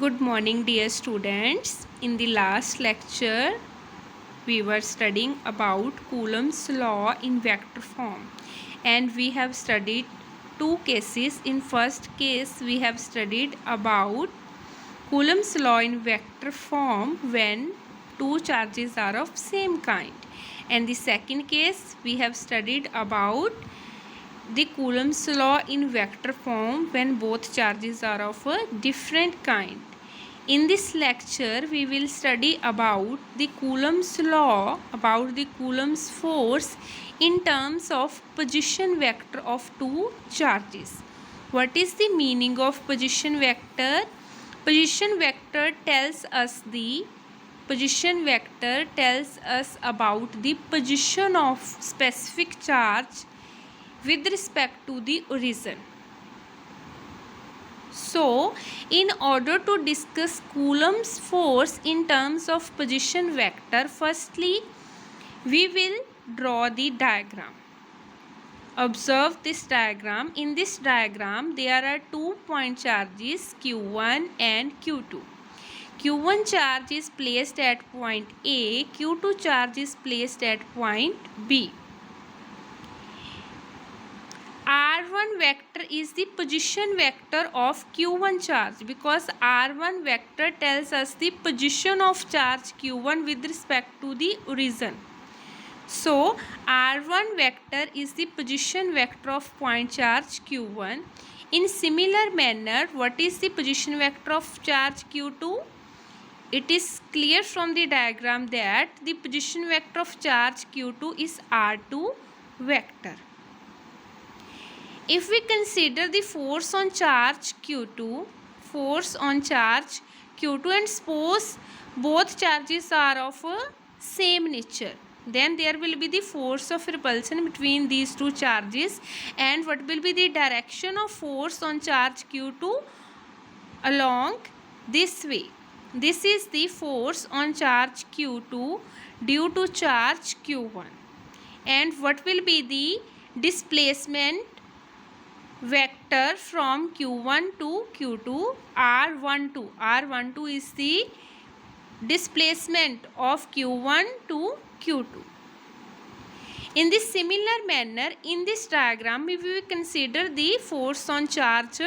Good morning, dear students. In the last lecture, we were studying about Coulomb's law in vector form, and we have studied two cases. In first case, we have studied about Coulomb's law in vector form when two charges are of same kind, and the second case we have studied about the Coulomb's law in vector form when both charges are of a different kind. In this lecture, we will study about the Coulomb's law, about the Coulomb's force in terms of position vector of two charges. What is the meaning of position vector? Position vector tells us about the position of specific charge with respect to the origin. So, in order to discuss Coulomb's force in terms of position vector, firstly, we will draw the diagram. Observe this diagram. In this diagram, there are 2 point charges Q1 and Q2. Q1 charge is placed at point A, Q2 charge is placed at point B. R1 vector is the position vector of Q1 charge because R1 vector tells us the position of charge Q1 with respect to the origin. So, R1 vector is the position vector of point charge Q1. In similar manner, what is the position vector of charge Q2? It is clear from the diagram that the position vector of charge Q2 is R2 vector. If we consider the force on charge Q2 and suppose both charges are of same nature, then there will be the force of repulsion between these two charges. And what will be the direction of force on charge Q2? Along this way. This is the force on charge Q2 due to charge Q1. And what will be the displacement vector from Q1 to Q2? R12. R12 is the displacement of Q1 to Q2. In this similar manner, in this diagram, we will consider the force on charge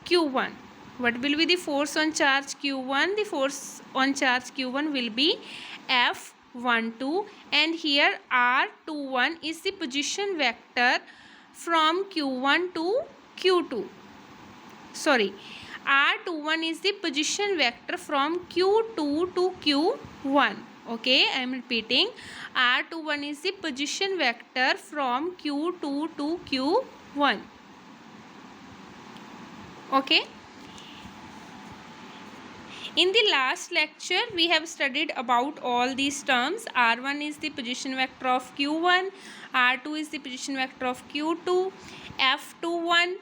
Q1. What will be the force on charge Q1? The force on charge Q1 will be F12, and here R21 is the position vector from Q1 to Q2. R21 is the position vector from Q2 to Q1. Okay, I am repeating. R21 is the position vector from Q2 to Q1. Okay. In the last lecture, we have studied about all these terms. R1 is the position vector of Q1, R2 is the position vector of Q2, F21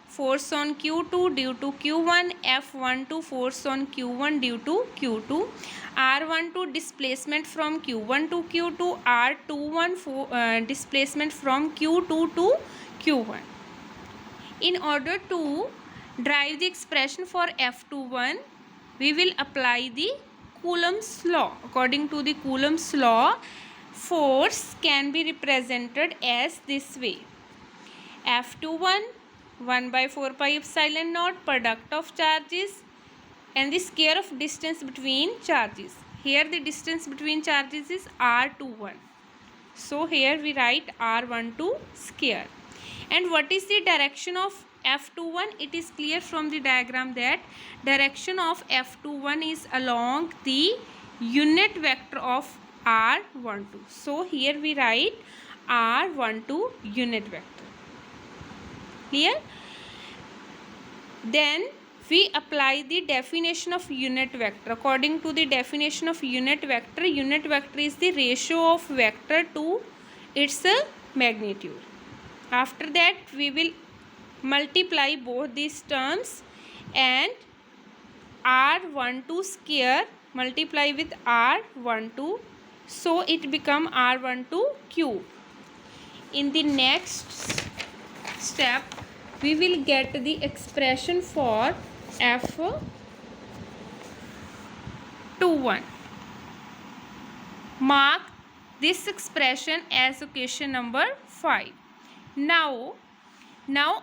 force on Q2 due to Q1, F12 force on Q1 due to Q2, R12 displacement from Q1 to Q2, R21 displacement from Q2 to Q1. In order to derive the expression for F21, we will apply the Coulomb's law. According to the Coulomb's law, force can be represented as this way. F21 1 by 4 pi epsilon naught product of charges and the square of distance between charges. Here the distance between charges is R21. So here we write R12 square. And what is the direction of F21? It is clear from the diagram that direction of F21 is along the unit vector of R12. So here we write R12 unit vector. Clear? Then we apply the definition of unit vector. According to the definition of unit vector is the ratio of vector to its magnitude. After that, we will multiply both these terms and R12 square multiply with R12, so it become R12 cube. In the next step, we will get the expression for F 1. Mark this expression as equation number 5. Now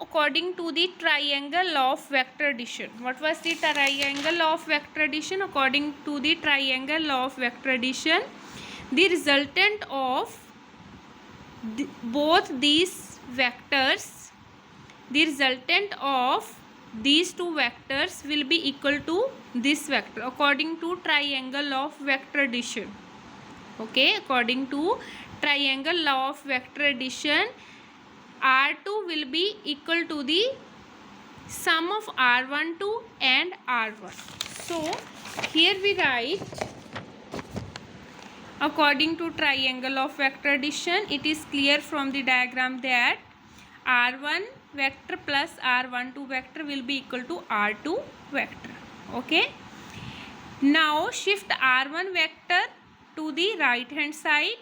according to the triangle law of vector addition, what was the triangle law of vector addition? According to the triangle law of vector addition, the resultant of both these vectors, the resultant of these two vectors will be equal to this vector according to triangle law of vector addition. Okay, according to triangle law of vector addition, R2 will be equal to the sum of R12 and R1. So here we write, according to triangle of vector addition, it is clear from the diagram that R1 vector plus R12 vector will be equal to R2 vector. Okay. Now shift R1 vector to the right hand side.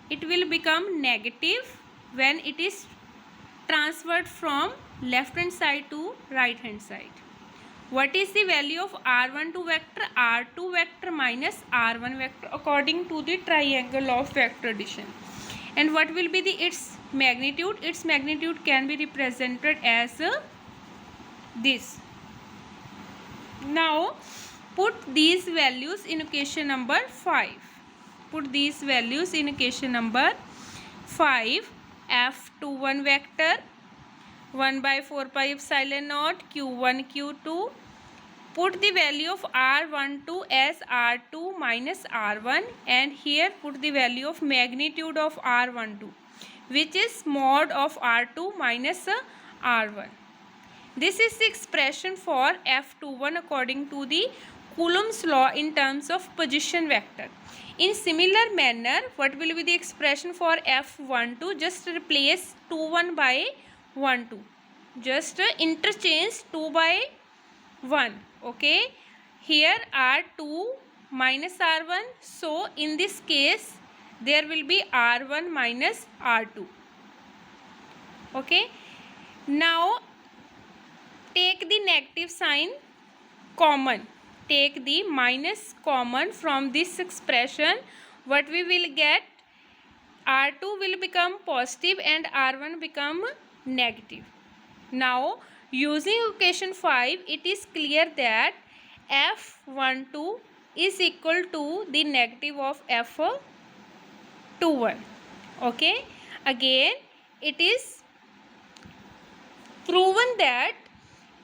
It will become negative when it is transferred from left hand side to right hand side. What is the value of R12 vector? R2 vector minus R1 vector according to the triangle of vector addition. And what will be its magnitude? Its magnitude can be represented as this. Now put these values in equation number 5. Put these values in equation number 5. F21 vector 1 by 4 pi epsilon naught q1 q2. Put the value of R12 as R2 minus R1, and here put the value of magnitude of R12, which is mod of R2 minus R1. This is the expression for F21 according to the Coulomb's law in terms of position vector. In similar manner, what will be the expression for F12? Just replace 21 by 12. Just interchange 2 by 1. Okay. Here R2 minus R1. So in this case, there will be R1 minus R2. Okay. Now take the negative sign common. Take the minus common from this expression. What we will get? R2 will become positive and R1 become negative. Now using equation 5, it is clear that F12 is equal to the negative of F21. Okay. Again, it is proven that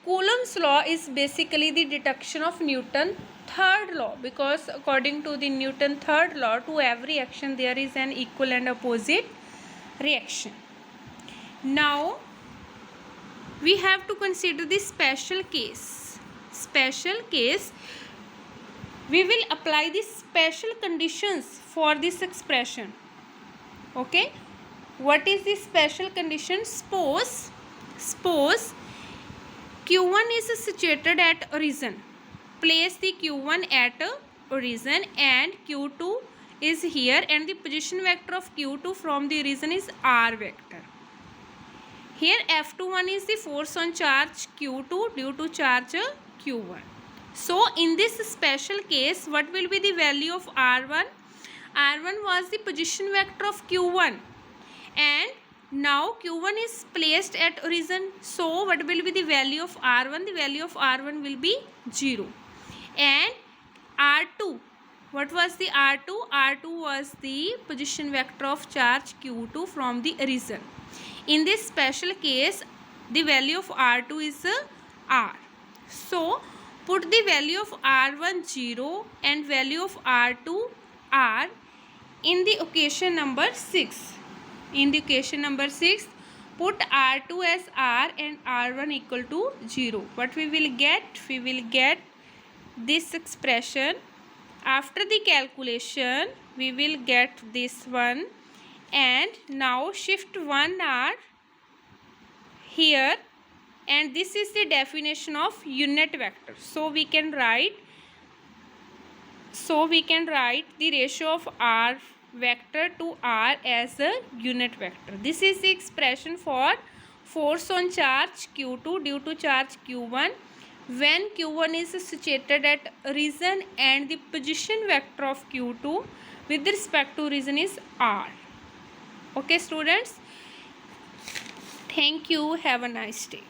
Coulomb's law is basically the deduction of Newton's third law, because according to the Newton's third law, to every action there is an equal and opposite reaction. Now we have to consider the special case. Special case, we will apply the special conditions for this expression. Okay. What is the special condition? Suppose Q1 is situated at origin. Place the Q1 at origin and Q2 is here, and the position vector of Q2 from the origin is R vector. Here F21 is the force on charge Q2 due to charge Q1. So in this special case, what will be the value of R1? R1 was the position vector of Q1, and now Q1 is placed at origin. So what will be the value of R1? The value of R1 will be 0. And R2, what was the R2? R2 was the position vector of charge Q2 from the origin. In this special case, the value of R2 is R. So put the value of R1 0 and value of R2 R in the equation number 6. In the equation number 6, put R2 as R and R1 equal to 0. What we will get? We will get this expression. After the calculation, we will get this one. And now shift 1 R here, and this is the definition of unit vector. So we can write the ratio of R vector to R as a unit vector. This is the expression for force on charge Q2 due to charge Q1 when q1 is situated at region and the position vector of q2 with respect to region is r. Okay students, thank you, have a nice day.